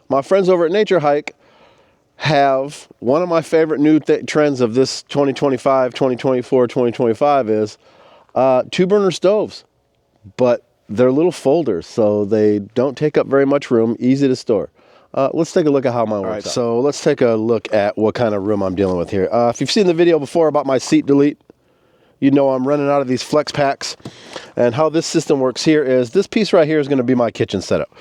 my friends over at Nature Hike have one of my favorite new trends of this 2025, 2024, 2025 is 2-burner stoves. But they're little folders, so they don't take up very much room, easy to store. Let's take a look at how mine works. So let's take a look at what kind of room I'm dealing with here. If you've seen the video before about my seat delete, you know I'm running out of these flex packs. And how this system works here is this piece right here is going to be my kitchen setup.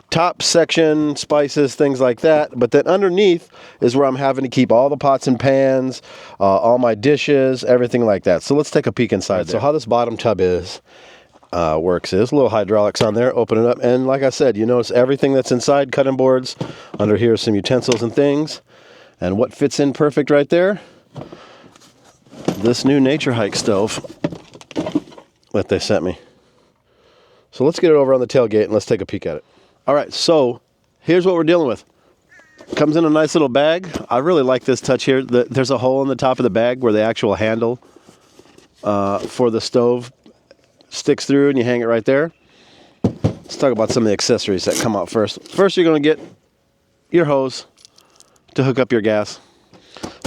Top section, spices, things like that. But then underneath is where I'm having to keep all the pots and pans, all my dishes, everything like that. So let's take a peek inside there. So how this bottom tub works is little hydraulics on there, open it up, and like I said, you notice everything that's inside, cutting boards. Under here are some utensils and things. And what fits in perfect right there? This new Nature Hike stove that they sent me. So let's get it over on the tailgate and let's take a peek at it. All right, so here's what we're dealing with. Comes in a nice little bag. I really like this touch here. There's a hole in the top of the bag where the actual handle for the stove sticks through, and you hang it right there. Let's talk about some of the accessories that come out first. First, you're going to get your hose to hook up your gas.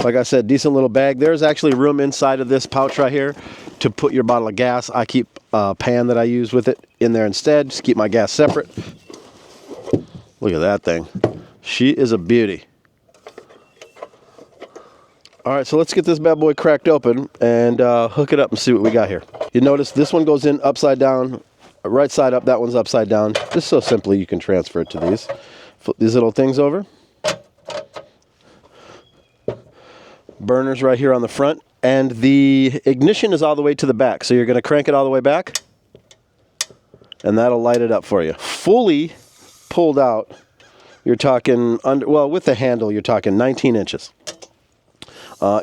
Like I said, decent little bag. There's actually room inside of this pouch right here to put your bottle of gas. I keep a pan that I use with it in there instead. Just keep my gas separate. Look at that thing. She is a beauty. All right, so let's get this bad boy cracked open and hook it up and see what we got here. You notice this one goes in upside down, right side up, that one's upside down. Just so simply you can transfer it to these. Flip these little things over. Burners right here on the front, and the ignition is all the way to the back. So you're going to crank it all the way back, and that'll light it up for you. Fully pulled out, you're talking with the handle, you're talking 19 inches.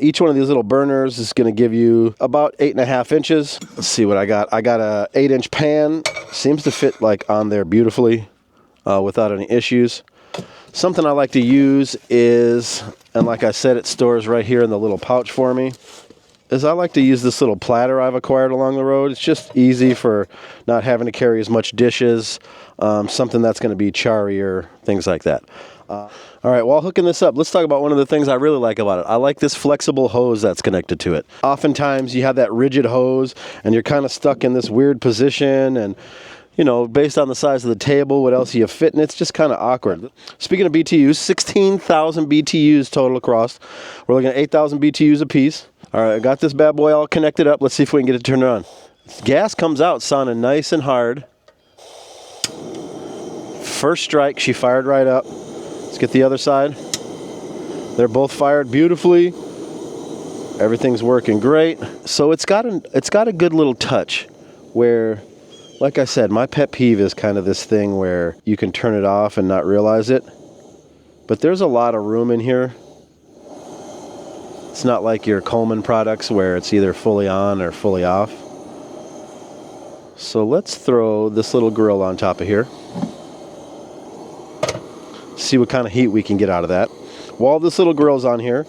Each one of these little burners is going to give you about 8.5 inches. Let's see what I got. I got a 8-inch pan. Seems to fit like on there beautifully without any issues. Something I like to use is, and like I said, it stores right here in the little pouch for me, is I like to use this little platter I've acquired along the road. It's just easy for not having to carry as much dishes, something that's going to be charier, things like that. All right, while hooking this up, let's talk about one of the things I really like about it. I like this flexible hose that's connected to it. Oftentimes you have that rigid hose and you're kind of stuck in this weird position, and you know, based on the size of the table, what else you fit, and it's just kind of awkward. Speaking of BTUs, 16,000 BTUs total across. We're looking at 8,000 BTUs a piece. All right, I got this bad boy all connected up. Let's see if we can get it turned on. Gas comes out sounding nice and hard. First strike, she fired right up. Let's get the other side. They're both fired beautifully. Everything's working great. So it's got a good little touch where, like I said, my pet peeve is kind of this thing where you can turn it off and not realize it. But there's a lot of room in here. It's not like your Coleman products where it's either fully on or fully off. So let's throw this little grill on top of here. See what kind of heat we can get out of that. While this little grill's on here,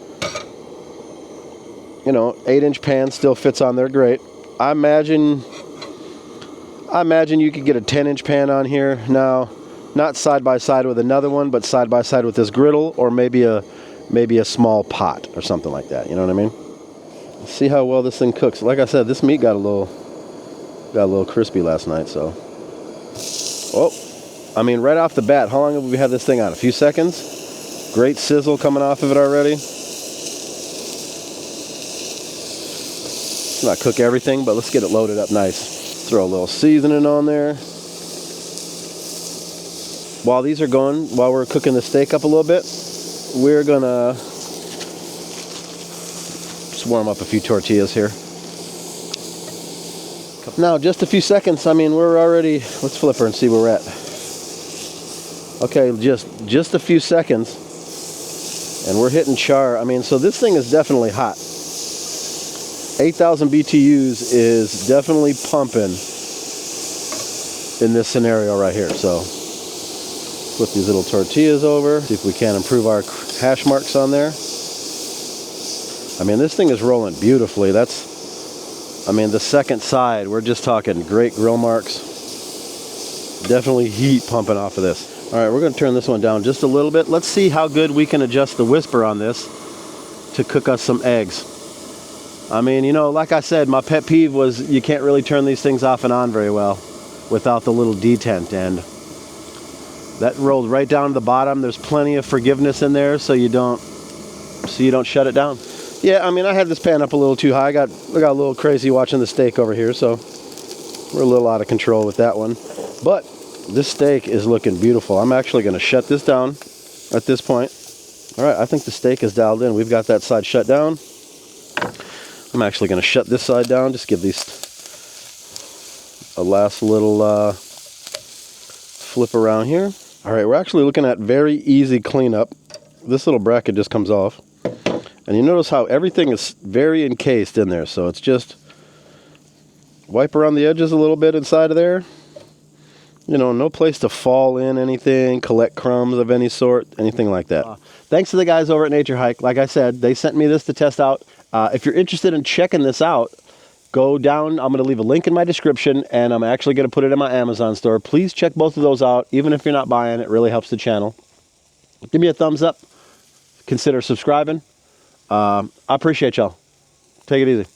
you know, 8-inch pan still fits on there great. I imagine you could get a 10-inch pan on here. Now, not side by side with another one, but side by side with this griddle, or maybe a small pot or something like that. You know what I mean? Let's see how well this thing cooks. Like I said, this meat got a little crispy last night, so. Oh, I mean, right off the bat, how long have we had this thing on? A few seconds? Great sizzle coming off of it already. Let's not cook everything, but let's get it loaded up nice. Throw a little seasoning on there. While these are going, while we're cooking the steak up a little bit, we're gonna just warm up a few tortillas here. Now, just a few seconds. I mean, we're already, let's flip her and see where we're at. Okay, just a few seconds, and we're hitting char. I mean, so this thing is definitely hot. 8,000 BTUs is definitely pumping in this scenario right here. So flip these little tortillas over, see if we can improve our hash marks on there. I mean, this thing is rolling beautifully. I mean, the second side, we're just talking great grill marks. Definitely heat pumping off of this. All right, we're going to turn this one down just a little bit. Let's see how good we can adjust the whisper on this to cook us some eggs. I mean, you know, like I said, my pet peeve was you can't really turn these things off and on very well without the little detent, and that rolled right down to the bottom. There's plenty of forgiveness in there, so you don't shut it down. Yeah, I mean, I had this pan up a little too high. I got a little crazy watching the steak over here, so we're a little out of control with that one. But this steak is looking beautiful. I'm actually going to shut this down at this point. All right, I think the steak is dialed in. We've got that side shut down. I'm actually going to shut this side down. Just give these a last little flip around here. All right, we're actually looking at very easy cleanup. This little bracket just comes off. And you notice how everything is very encased in there. So it's just wipe around the edges a little bit inside of there. You know, no place to fall in anything, collect crumbs of any sort, anything like that. Thanks to the guys over at Nature Hike. Like I said, they sent me this to test out. If you're interested in checking this out, go down. I'm going to leave a link in my description, and I'm actually going to put it in my Amazon store. Please check both of those out. Even if you're not buying, it really helps the channel. Give me a thumbs up. Consider subscribing. I appreciate y'all. Take it easy.